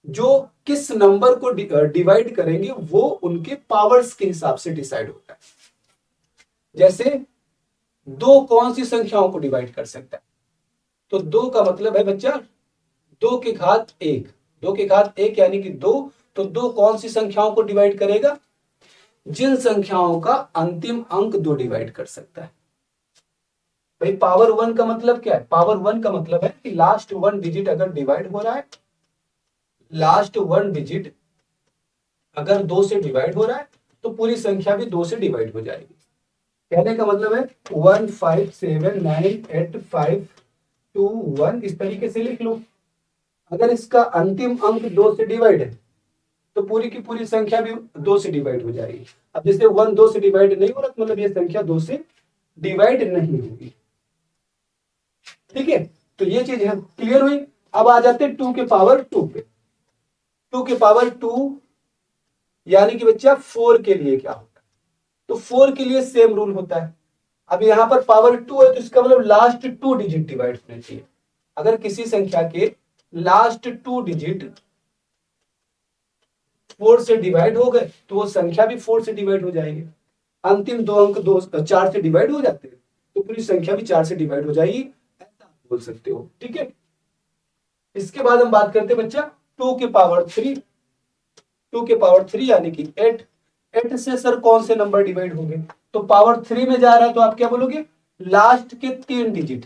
जो किस नंबर को डिवाइड करेंगे वो उनके पावर्स के हिसाब से डिसाइड होता है। जैसे दो कौन सी संख्याओं को डिवाइड कर सकता है, तो दो का मतलब है बच्चा दो के घात एक, दो के घात एक यानी कि दो, तो दो कौन सी संख्याओं को डिवाइड करेगा, जिन संख्याओं का अंतिम अंक दो डिवाइड कर सकता है। भाई पावर वन का मतलब क्या है, पावर वन का मतलब है कि लास्ट वन डिजिट अगर डिवाइड हो रहा है, लास्ट वन डिजिट अगर दो से डिवाइड हो रहा है तो पूरी संख्या भी दो से डिवाइड हो जाएगी। कहने का मतलब है 1579852 1 इस तरीके से लिख लो। अगर इसका अंतिम अंक दो से डिवाइड है तो पूरी की पूरी संख्या भी दो से डिवाइड हो जाएगी। अब जैसे वन दो से डिवाइड नहीं हो रहा तो मतलब ये संख्या दो से डिवाइड नहीं होगी। ठीक है, तो ये चीज है क्लियर हुई। अब आ जाते हैं टू के पावर टू पे। टू के पावर टू यानी कि बच्चा फोर के लिए क्या होता है, तो फोर के लिए सेम रूल होता है। अब यहां पर पावर टू है तो इसका मतलब लास्ट टू डिजिट डिवाइड होने चाहिए। अगर किसी संख्या के लास्ट टू डिजिट फोर से डिवाइड हो गए तो वो संख्या भी फोर से डिवाइड हो जाएगी। अंतिम दो अंक दो चार से डिवाइड हो जाते हैं तो पूरी संख्या भी चार से डिवाइड हो जाएगी, ऐसा आप बोल सकते हो। ठीक है, इसके बाद हम बात करते हैं बच्चा टू के पावर थ्री। टू के पावर थ्री यानी कि एट। एट से सर कौन से नंबर डिवाइड होंगे, तो पावर थ्री में जा रहा है तो आप क्या बोलोगे, लास्ट के तीन डिजिट,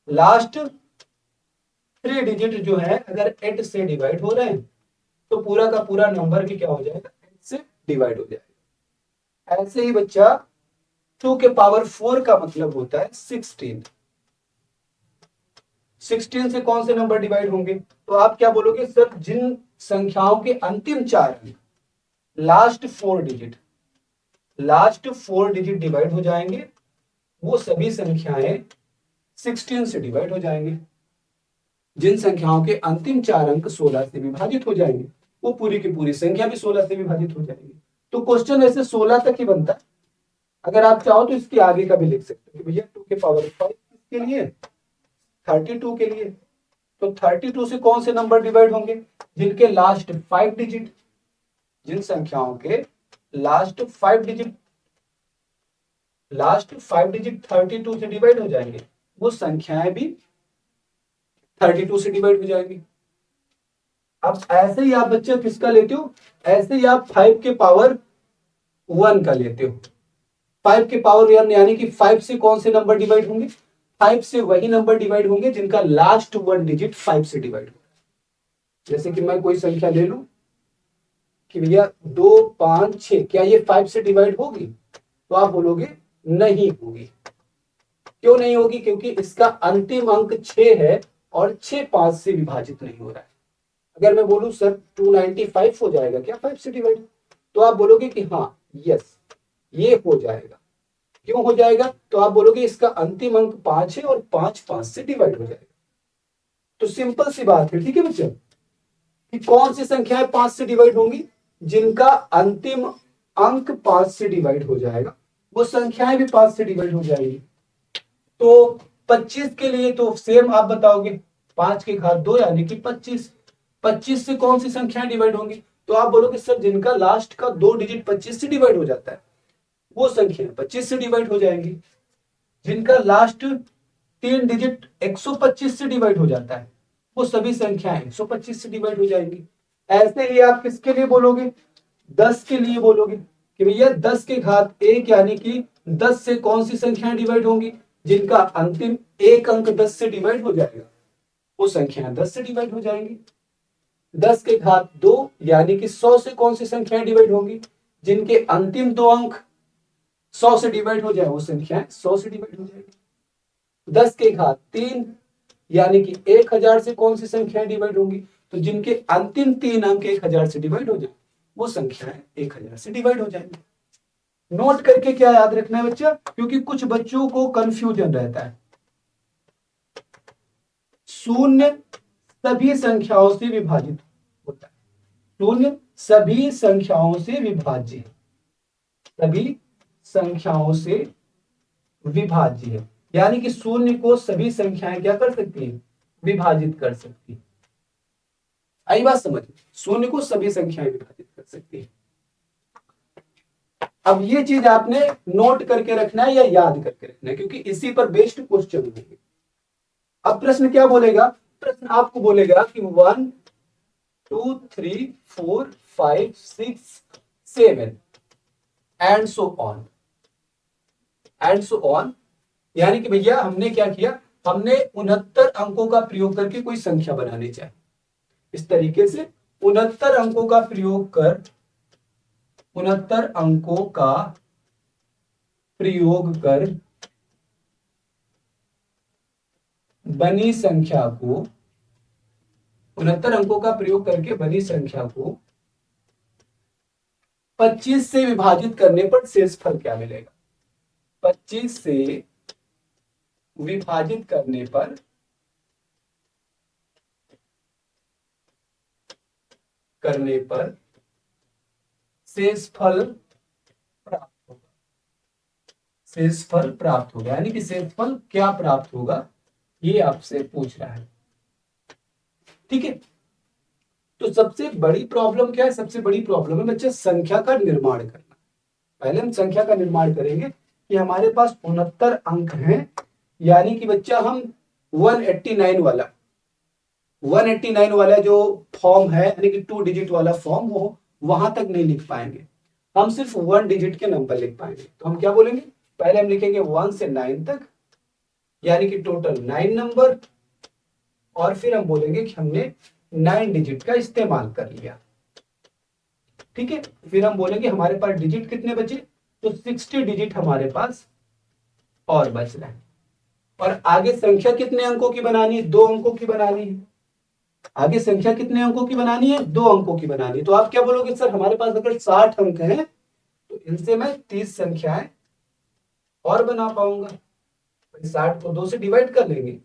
लास्ट थ्री डिजिट जो है अगर एट से डिवाइड हो रहे हैं तो पूरा का पूरा नंबर भी क्या हो जाएगा, एट से डिवाइड हो जाएगा। ऐसे ही बच्चा टू के पावर फोर का मतलब होता है 16। 16 से कौन से नंबर डिवाइड होंगे, तो आप क्या बोलोगे सर, जिन संख्याओं के अंतिम चार अंक last four digit, last four digit divide हो जाएंगे वो सभी संख्याएं 16 से डिवाइड हो जाएंगे। जिन संख्याओं के अंतिम चार अंक 16 से विभाजित हो जाएंगे वो पूरी की पूरी संख्या भी 16 से विभाजित हो जाएगी। तो क्वेश्चन ऐसे 16 तक ही बनता है। अगर आप चाहो तो इसके आगे का भी लिख सकते हो कि भैया टू के पावर फाइव किसके लिए, 32 के लिए। तो 32 से कौन से नंबर डिवाइड होंगे, जिनके लास्ट फाइव डिजिट, जिन संख्याओं के last five digit, last five digit 32 से डिवाइड हो जाएंगे वो संख्याएं भी 32 से डिवाइड हो जाएंगी। अब ऐसे ही आप बच्चे किसका लेते हो, ऐसे ही आप फाइव के पावर वन का लेते हो। फाइव के पावर वन यानी कि फाइव से कौन से नंबर डिवाइड होंगे, फाइव से वही नंबर डिवाइड होंगे जिनका लास्ट वन डिजिट फाइव से डिवाइड होगा। जैसे कि मैं कोई संख्या ले लूं कि भैया 2 5 6, क्या ये फाइव से डिवाइड होगी, तो आप बोलोगे नहीं होगी। क्यों नहीं होगी, क्योंकि इसका अंतिम अंक 6 है और 6 5 से विभाजित नहीं हो रहा है। अगर मैं बोलूं सर 295 हो जाएगा क्या फाइव से डिवाइड, तो आप बोलोगे कि हाँ यस ये हो जाएगा। क्यों हो जाएगा, तो आप बोलोगे इसका अंतिम अंक 5 है और 5 5 से डिवाइड हो जाएगा। तो सिंपल सी बात है। ठीक है बच्चों, कि कौन सी संख्याएं 5 से डिवाइड होंगी, जिनका अंतिम अंक 5 से डिवाइड हो जाएगा वो संख्याएं भी 5 से डिवाइड हो जाएगी। तो 25 के लिए तो सेम आप बताओगे 5 के घात 2 यानी कि 25। 25 से कौन सी संख्याएं डिवाइड होंगी, तो आप बोलोगे सर जिनका लास्ट का दो डिजिट 25 से डिवाइड हो जाता है वो संख्या 25 से डिवाइड हो जाएंगी। जिनका लास्ट तीन डिजिट 125 से डिवाइड हो जाता है वो सभी संख्याएं 125 से डिवाइड हो जाएंगी। ऐसे ही आप किसके लिए बोलोगे, 10 के लिए बोलोगे कि भैया 10 के घात एक यानी कि 10 से कौन सी संख्याएं डिवाइड होंगी, जिनका अंतिम एक अंक 10 से डिवाइड हो जाएगा वो संख्याएं 10 से डिवाइड हो जाएंगी। 10 के घात 2 यानी कि 100 से कौन सी संख्याएं डिवाइड होंगी, जिनके अंतिम दो अंक 100 से डिवाइड हो जाए वो संख्याएं 100 से डिवाइड हो जाएगी। 10 के घात 3 यानी कि 1000 से कौन सी संख्याएं डिवाइड होंगी, तो जिनके अंतिम तीन अंक 1000 से डिवाइड हो जाए वो संख्याएं 1000 से डिवाइड हो जाएंगी। नोट करके क्या याद रखना है बच्चा, क्योंकि कुछ बच्चों को कंफ्यूजन रहता है। शून्य सभी संख्याओं से विभाजित होता है, शून्य सभी संख्याओं से विभाज्य है, सभी संख्याओं से विभाज्य है, यानी कि शून्य को सभी संख्याएं क्या कर सकती है, विभाजित कर सकती है। आई बात समझ, शून्य को सभी संख्याएं विभाजित कर सकती है। अब ये चीज आपने नोट करके रखना है या याद करके रखना है, क्योंकि इसी पर बेस्ड क्वेश्चन होंगे। अब प्रश्न क्या बोलेगा, प्रश्न आपको बोलेगा कि 1 2 3 4 5 6 7 and so on, and so on, यानी कि भैया हमने क्या किया, हमने 69 अंकों का प्रयोग करके कोई संख्या बनानी चाहिए। इस तरीके से 69 अंकों का प्रयोग कर, 69 अंकों का प्रयोग कर बनी संख्या को, 69 अंकों का प्रयोग करके बनी संख्या को 25 से विभाजित करने पर शेषफल क्या मिलेगा, 25 से विभाजित करने पर शेषफल प्राप्त होगा, शेषफल प्राप्त होगा, यानी कि शेषफल क्या प्राप्त होगा ये आपसे पूछ रहा है। ठीक है, तो सबसे बड़ी प्रॉब्लम क्या है, सबसे बड़ी प्रॉब्लम है बच्चे संख्या का निर्माण करना। पहले हम संख्या का निर्माण करेंगे कि हमारे पास 69 अंक हैं, यानी कि बच्चा हम 189 वाला जो फॉर्म है, यानी कि 2 डिजिट वाला फॉर्म, वो वहां तक नहीं लिख पाएंगे, हम सिर्फ 1 डिजिट के नंबर लिख पाएंगे। तो हम क्या बोलेंगे, पहले हम लिखेंगे 1 से 9 तक, यानी कि टोटल 9 नंबर, और फिर हम बोलेंगे कि हमने 9 डिजिट का इस्तेमाल कर लिया। ठीक है, फिर हम बोलेंगे हमारे पास डिजिट कितने बचे, तो 60 डिजिट हमारे पास और बच रहे हैं। और आगे संख्या कितने अंकों की बनानी है, 2 अंकों की बनानी है। आगे संख्या कितने अंकों की बनानी है, 2 अंकों की बनानी है। तो आप क्या बोलोगे, सर हमारे पास अगर 60 अंक हैं तो इनसे मैं 30 संख्याएं और बना पाऊंगा। 60 को 2 से डिवाइड कर लेंगे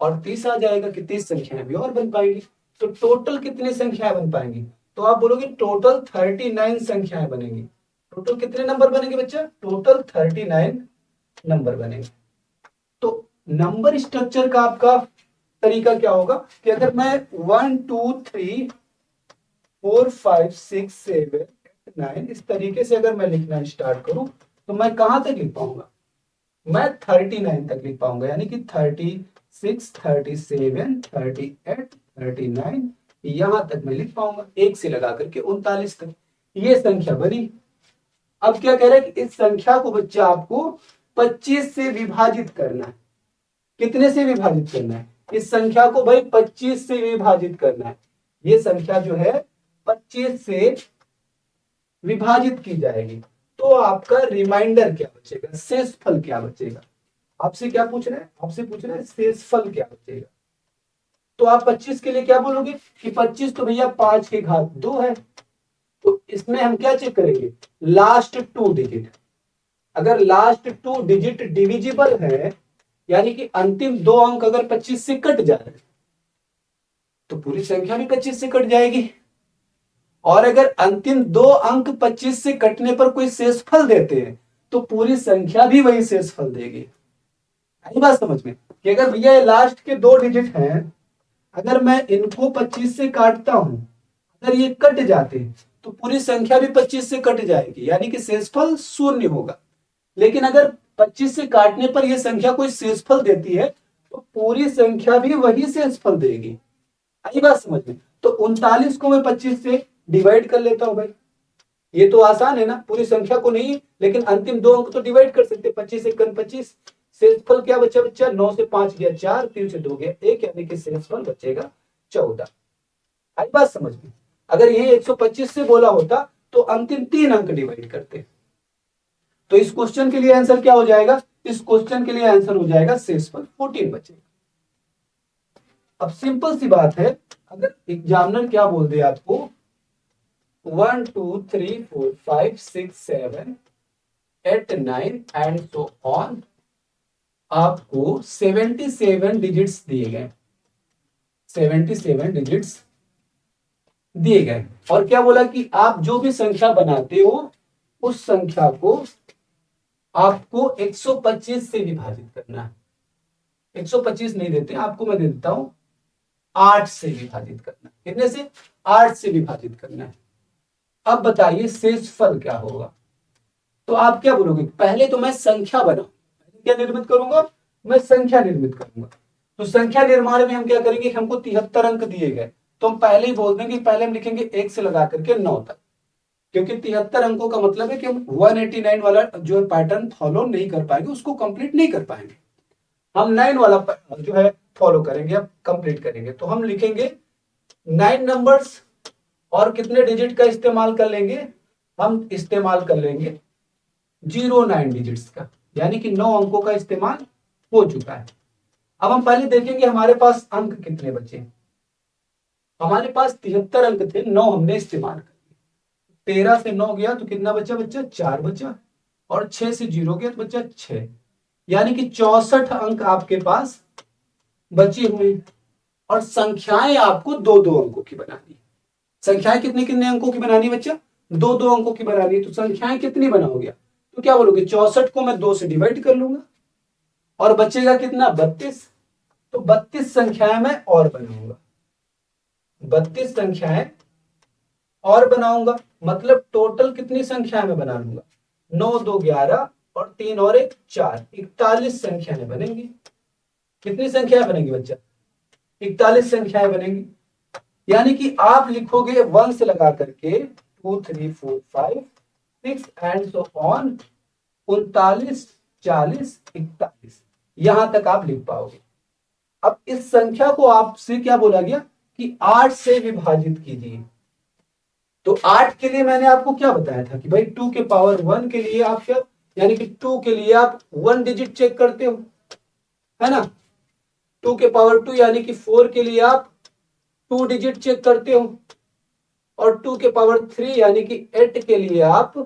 और 30 आ जाएगा कि 30 संख्याएं भी और बन पाएंगी। तो टोटल कितनी संख्याएं बन पाएंगी, तो आप बोलोगे टोटल 39 संख्याएं बनेंगी। टोटल कितने नंबर बनेंगे बच्चा, टोटल 39 नंबर बनेंगे। तो नंबर स्ट्रक्चर का आपका तरीका क्या होगा कि अगर मैं 1 2 3 4 5 6 7 8 9 इस तरीके से अगर मैं लिखना स्टार्ट करूं तो मैं कहां तक लिख पाऊंगा, मैं 39 तक लिख पाऊंगा, यानी कि 36 37 38 39 यहां तक मैं लिख पाऊंगा, एक से लगा करके 39 तक। ये संख्या बनी। अब क्या कह रहे हैं कि इस संख्या को बच्चा आपको 25 से विभाजित करना है। कितने से विभाजित करना है, इस संख्या को भाई 25 से विभाजित करना है। ये संख्या जो है 25 से विभाजित की जाएगी, तो आपका रिमाइंडर क्या बचेगा, शेषफल क्या बचेगा। आपसे क्या पूछ रहे हैं, आपसे पूछ रहे हैं शेषफल क्या बचेगा। तो आप 25 के लिए क्या बोलोगे कि 25 तो भैया 5 की घात 2 है। तो इसमें हम क्या चेक करेंगे, लास्ट 2 डिजिट। अगर लास्ट 2 डिजिट डिविजिबल है, यानी कि अंतिम 2 अंक अगर 25 से कट जा रहे हैं तो पूरी संख्या भी 25 से कट जाएगी। और अगर अंतिम 2 अंक 25 से कटने पर कोई शेषफल देते हैं तो पूरी संख्या भी वही शेषफल देगी। आई बात समझ में, कि अगर भैया ये लास्ट के 2 डिजिट हैं, अगर मैं इनको 25 से काटता हूं, अगर ये कट जाते तो पूरी संख्या भी 25 से कट जाएगी, यानी कि शेषफल 0 होगा। लेकिन अगर 25 से काटने पर यह संख्या कोई शेषफल देती है तो पूरी संख्या भी वही शेषफल देगी। आई बात समझ में। तो 39 को मैं 25 से डिवाइड कर लेता हूं भाई, ये तो आसान है ना, पूरी संख्या को नहीं लेकिन अंतिम 2 अंक तो डिवाइड कर सकते, 25 से 25, शेषफल क्या बचा बच्चा, 9 से 5 गया 4, 3 से 2 गया 1, यानी कि शेषफल बचेगा 14। आई बात समझ में। अगर ये 125 से बोला होता तो अंतिम 3 अंक डिवाइड करते। तो इस क्वेश्चन के लिए आंसर क्या हो जाएगा, इस क्वेश्चन के लिए आंसर हो जाएगा शेषफल 14 बचेगा। अब सिंपल सी बात है, अगर एग्जामिनर क्या बोल दे आपको 1 2 3 4 5 6 7 8 9 एंड सो ऑन, आपको 77 डिजिट्स दिए गए, 77 डिजिट्स दिए गए। और क्या बोला कि आप जो भी संख्या बनाते हो उस संख्या को आपको 125 से विभाजित करना है। 125 नहीं देते, आपको मैं दे देता हूं 8 से विभाजित करना है। कितने से? 8 से विभाजित करना है। अब बताइए शेषफल क्या होगा? तो आप क्या बोलोगे? पहले तो मैं संख्या बनाऊं, क्या निर्मित करूंगा? मैं संख्या निर्मित करूंगा। तो संख्या निर्माण में हम क्या करेंगे? हमको 73 अंक दिए गए, तो हम पहले ही बोल देंगे, पहले हम लिखेंगे 1 से लगा करके 9 तक, क्योंकि 73 अंकों का मतलब है कि हम 189 वाला जो पैटर्न फॉलो नहीं कर पाएंगे, उसको कंप्लीट नहीं कर पाएंगे। हम 9 वाला जो है फॉलो करेंगे, अब कंप्लीट करेंगे। तो हम लिखेंगे 9 नंबर्स और कितने डिजिट का इस्तेमाल कर लेंगे? हम इस्तेमाल कर लेंगे 09 डिजिट्स का, यानी कि 9 अंकों का इस्तेमाल हो चुका है। अब हम पहले देखेंगे हमारे पास अंक कितने बचे। हमारे पास 73 अंक थे, 9 हमने इस्तेमाल कर, 13 से 9 गया तो कितना बचा? बच्चा 4 बचा, और 6 से 0 गया तो बचा 6, यानी कि 64 अंक आपके पास बचे हुए। और संख्याएं आपको दो दो अंकों की बनानी। संख्याएं कितने कितने अंकों की बनानी बच्चा? दो दो अंकों की बनानी। तो संख्याएं कितनी बनाओगे? तो क्या बोलोगे? 64 को मैं 2 से डिवाइड कर लूंगा और बचेगा कितना? 32। तो 32 संख्याएं मैं और बनाऊंगा, 32 संख्याएं और बनाऊंगा, मतलब टोटल कितनी संख्याएं मैं बना लूंगा? 9 2 11 और 3 और 1 4, 41 संख्याएं बनेंगी। कितनी संख्याएं बनेंगी बच्चा? 41 संख्याएं बनेंगी। यानी कि आप लिखोगे 1 से लगा करके 2 3 4 5 6 एंड सो ऑन, 39 40 41, यहां तक आप लिख पाओगे। अब इस संख्या को आपसे क्या बोला गया कि 8 से विभाजित कीजिए। तो 8 के लिए मैंने आपको क्या बताया था कि भाई 2 के पावर 1 के लिए आप क्या, यानी कि 2 के लिए आप 1 डिजिट चेक करते हो, है ना? 2 के पावर 2 यानी कि 4 के लिए आप 2 डिजिट चेक करते हो, और 2 के पावर 3 यानी कि 8 के लिए आप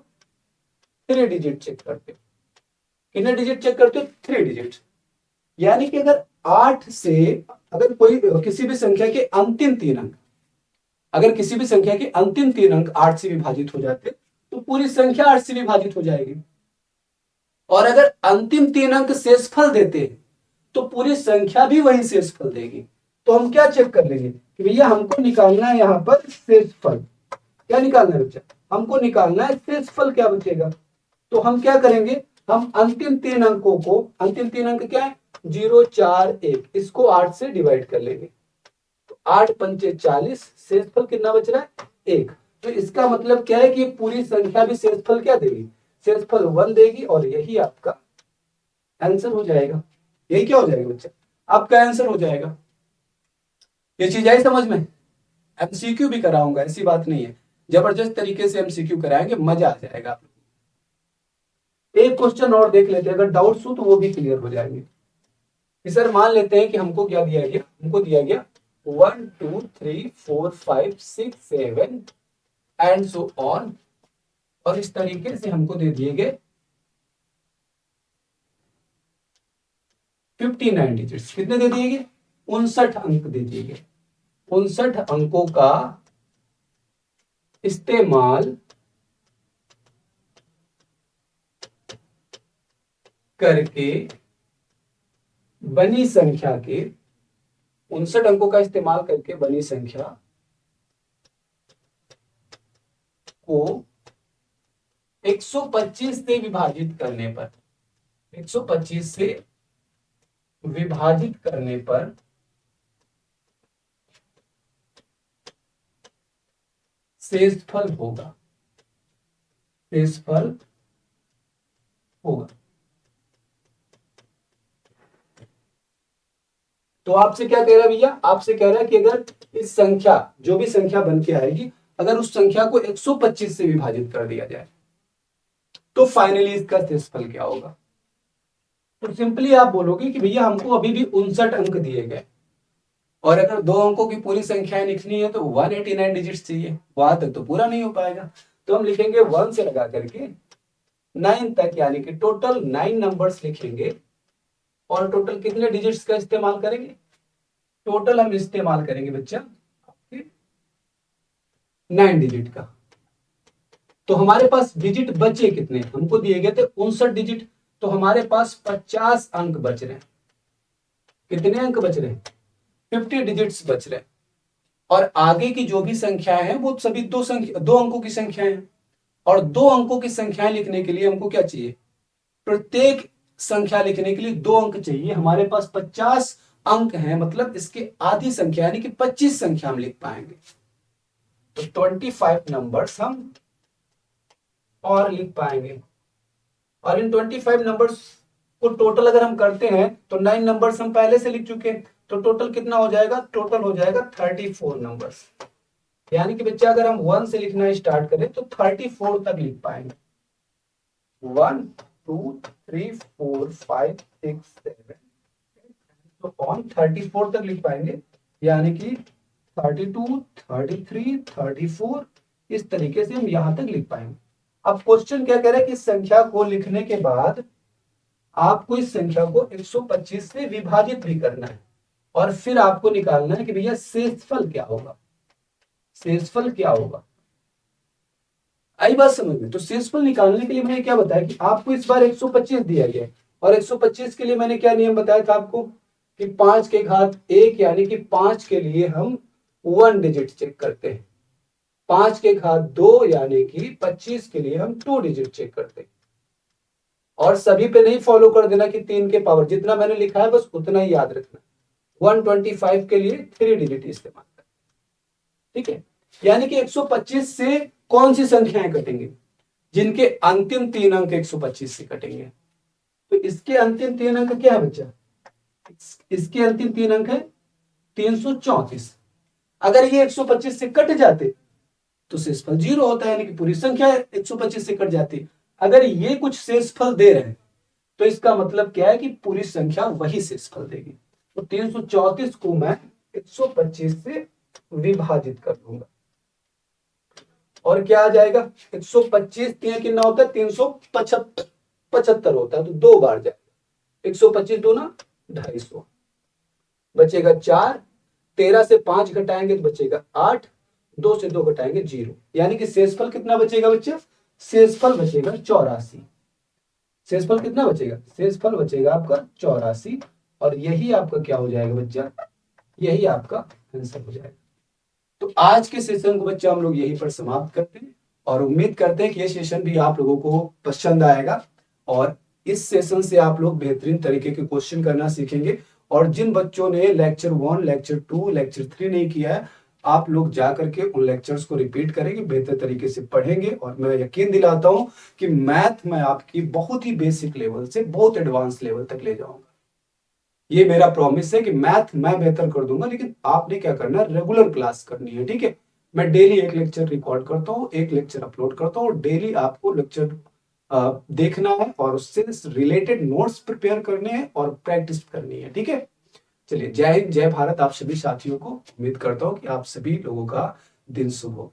3 डिजिट चेक करते हो। कितने डिजिट चेक करते हो? 3 डिजिट। यानी कि अगर 8 से, अगर कोई किसी भी संख्या के अंतिम 3 अंक, अगर किसी भी संख्या के अंतिम 3 अंक 8 से विभाजित हो जाते तो पूरी संख्या 8 से विभाजित हो जाएगी। और अगर अंतिम 3 अंक शेषफल देते तो पूरी संख्या भी वही शेषफल देगी। तो हम क्या चेक कर लेंगे कि भैया हमको निकालना है यहां पर शेषफल। क्या निकालना है बच्चा? हमको निकालना है शेषफल, क्या बचेगा? तो हम क्या करेंगे? हम अंतिम 3 अंकों को, अंतिम 3 अंक क्या है? 0 4 1, इसको 8 से डिवाइड कर लेंगे। 8 पंचे 40, शेषफल कितना बच रहा है? 1। तो इसका मतलब क्या है कि पूरी संख्या भी शेषफल क्या देगी? शेषफल 1 देगी, और यही आपका आंसर हो जाएगा। यही क्या हो जाएगा बच्चा? आपका आंसर हो जाएगा। ये चीज आई समझ में? एमसीक्यू भी कराऊंगा, ऐसी बात नहीं है, जबरदस्त तरीके से एमसीक्यू कराएंगे, मजा आ जाएगा। एक क्वेश्चन और देख लेते हैं, अगर डाउट्स हो तो वो भी क्लियर हो जाएंगे। कि सर मान लेते हैं कि हमको क्या दिया गया? हमको दिया गया 1 2 3 4 5 6 7 एंड सो ऑन, और इस तरीके से हमको दे दिए गए 59 डिजिट्स। कितने दे दिए गए? 59 अंक दे दिए गए। 59 अंकों का इस्तेमाल करके बनी संख्या के, 59 अंकों का इस्तेमाल करके बनी संख्या को 125 से विभाजित करने पर, 125 से विभाजित करने पर शेषफल होगा, शेषफल होगा। तो आपसे क्या कह रहा है भैया? आपसे कह रहा है कि अगर इस संख्या, जो भी संख्या बन के आएगी, अगर उस संख्या को 125 से विभाजित कर दिया जाए तो फाइनली इसका शेषफल क्या होगा? तो सिंपली आप बोलोगे कि भैया हमको अभी भी 59 अंक दिए गए, और अगर 2 अंकों की पूरी संख्याएं लिखनी है तो 189 डिजिट्स चाहिए, वहां तक तो पूरा नहीं हो पाएगा। तो हम लिखेंगे 1 से लगा करके 9 तक, यानी कि टोटल 9 नंबर्स लिखेंगे। और टोटल कितने डिजिट्स का इस्तेमाल करेंगे? टोटल हम इस्तेमाल करेंगे बच्चा 9 डिजिट का। तो हमारे पास डिजिट बचे कितने, हमको दिए गए थे 59 डिजिट, तो हमारे पास 50 अंक बच रहे हैं। कितने अंक बच रहे हैं? 50 डिजिट्स बच रहे हैं। और आगे की जो भी संख्याएं हैं वो सभी दो अंकों की संख्याएं हैं। और दो अंकों की संख्याएं लिखने के लिए हमको क्या चाहिए? प्रत्येक संख्या लिखने के लिए 2 अंक चाहिए। हमारे पास 50 अंक हैं, मतलब इसके आधी संख्या यानी कि 25 संख्या हम लिख पाएंगे। तो 25 नंबर्स हम और लिख पाएंगे। और इन 25 नंबर्स को टोटल अगर हम करते हैं तो 9 नंबर्स हम पहले से लिख चुके हैं, तो टोटल कितना हो जाएगा? टोटल हो जाएगा 34 नंबर्स। यानी कि बच्चा अगर हम 1 से लिखना स्टार्ट करें तो 34 तक लिख पाएंगे। 1 2 3 4 5 6 7 तो ऑन 34 तक लिख पाएंगे। यानी कि 32 33 34 इस तरीके से हम यहां तक लिख पाएंगे। अब क्वेश्चन क्या कह रहा है कि इस संख्या को लिखने के बाद आपको इस संख्या को 125 से विभाजित भी करना है और फिर आपको निकालना है कि भैया शेषफल क्या होगा। शेषफल क्या होगा, आई बात समझ में? तो शेषफल निकालने के लिए मैंने क्या बताया कि आपको इस बार 125 दिया गया है और 125 के लिए मैंने क्या नियम बताया था आपको कि 5 के घात 1 यानी कि 5 के लिए हम 1 डिजिट चेक करते हैं। 5 के घात 2 यानी कि 25 के लिए हम 2 डिजिट चेक करते हैं। और सभी पे नहीं फॉलो कर देना कि 3 के पावर, जितना मैंने लिखा है बस उतना ही याद रखना। 125 के लिए 3 डिजिट इस्तेमाल करना, ठीक है। यानी कि 125 से कौन सी संख्याएं कटेंगे? जिनके अंतिम 3 अंक 125 से कटेंगे। तो इसके अंतिम 3 अंक क्या है बच्चा? इसके अंतिम 3 अंक है 334। अगर ये 125 से कट जाते तो शेषफल 0 होता है, यानी कि पूरी संख्या 125 से कट जाती। अगर ये कुछ शेषफल दे रहे हैं तो इसका मतलब क्या है कि पूरी संख्या वही शेषफल देगी। तो 334 को मैं 125 से विभाजित कर दूंगा और क्या आ जाएगा? 125 कितना होता है? 375 होता है, तो 2 बार जाएगा। 125 दूना 250, बचेगा 4। 13 से 5 घटाएंगे तो बचेगा 8। 2 से 2 घटाएंगे 0, यानी कि शेषफल कितना बचेगा बच्चे? शेषफल बचेगा 84। शेषफल कितना बचेगा? शेषफल बचेगा आपका 84। और यही आपका क्या हो जाएगा बच्चा? यही आपका आंसर हो जाएगा। तो आज के सेशन को बच्चा हम लोग यहीं पर समाप्त करते हैं और उम्मीद करते हैं कि ये सेशन भी आप लोगों को पसंद आएगा और इस सेशन से आप लोग बेहतरीन तरीके के क्वेश्चन करना सीखेंगे। और जिन बच्चों ने लेक्चर 1, लेक्चर 2, लेक्चर 3 नहीं किया है, आप लोग जा करके उन लेक्चर्स को रिपीट करेंगे, बेहतर तरीके से पढ़ेंगे और मैं यकीन दिलाता हूं कि मैथ में आपकी बहुत ही बेसिक लेवल से बहुत एडवांस लेवल तक ले जाऊंगा। ये मेरा प्रॉमिस है कि मैथ मैं बेहतर कर दूंगा, लेकिन आपने क्या करना है? रेगुलर क्लास करनी है, ठीक है। मैं डेली एक लेक्चर रिकॉर्ड करता हूँ, एक लेक्चर अपलोड करता हूँ, डेली आपको लेक्चर देखना है और उससे रिलेटेड नोट्स प्रिपेयर करने हैं और प्रैक्टिस करनी है, ठीक है। चलिए, जय हिंद, जय भारत आप सभी साथियों को। उम्मीद करता हूँ कि आप सभी लोगों का दिन शुभ हो।